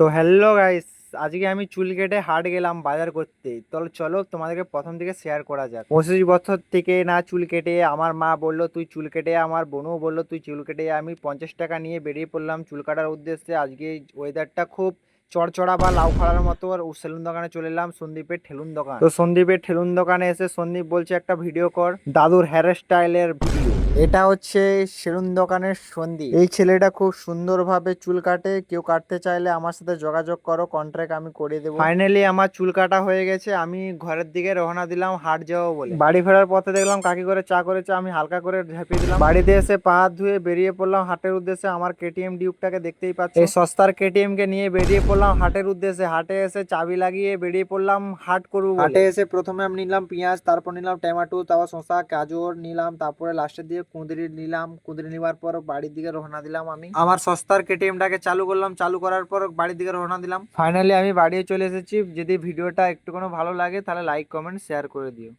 তো hello guys, আজকে আমি চুল কেটে হাট গেলাম বাজার করতে। তাহলে চলো তোমাদেরকে প্রথম থেকে শেয়ার করা যাক। 25 বছর থেকে না চুল কেটে আমার মা বললো তুই চুল কেটে আয়, আমার বোনও বললো তুই চুল কেটে আয়। আমি 50 টাকা নিয়ে বেরিয়ে পড়লাম চুল কাটার উদ্দেশ্যে। আজকে ওয়েদারটা খুব চড়চড়া বা লাউ খাড়ার মতো। আর সেলুন দোকানে চলে এলাম, সন্দীপের ঠেলুন দোকান। তো সন্দীপের ঠেলুন দোকানে এসে সন্দীপ বলছে একটা ভিডিও কর, দাদুর হেয়ার স্টাইলের ভিডিও। এটা হচ্ছে সেলুন দোকানের সন্দীপ। এই ছেলেটা খুব সুন্দরভাবে চুল কাটে, কেউ কাটতে চাইলে আমার সাথে যোগাযোগ করো, কন্ট্রাক্ট আমি করে দেবো। ফাইনালি আমার চুল কাটা হয়ে গেছে, আমি ঘরের দিকে রওনা দিলাম হাট যাবো বলে। বাড়ি ফেরার পথে দেখলাম কাকি করে চা করেছে, আমি হালকা করে ঝাঁপিয়ে দিলাম। বাড়িতে এসে পা হাত ধুয়ে বেরিয়ে পড়লাম হাটের উদ্দেশ্যে। আমার কেটিএম ডিউকটাকে দেখতেই পাচ্ছ, এই সস্তার কেটিএম কে নিয়ে বেরিয়ে পড়লাম হাটের উদ্দেশ্যে। হাটে এসে চাবি লাগিয়ে বেরিয়ে পড়লাম হাট করবো বলে। হাটে এসে প্রথমে আমি নিলাম পেঁয়াজ, তারপর নিলাম টমেটো, তারপর শসা, গাজর নিলাম, তারপরে লাস্টের দিকে কুঁদরি নিলাম। কুঁদরি নেওয়ার পর বাড়ির দিকে রওনা দিলাম। আমি আমার সস্তার কেটিএমটাকে চালু করলাম, চালু করার পর বাড়ির দিকে রওনা দিলাম। ফাইনালি আমি বাড়ি চলে এসেছি। যদি ভিডিওটা একটু কোনো ভালো লাগে তাহলে লাইক কমেন্ট শেয়ার করে দিও।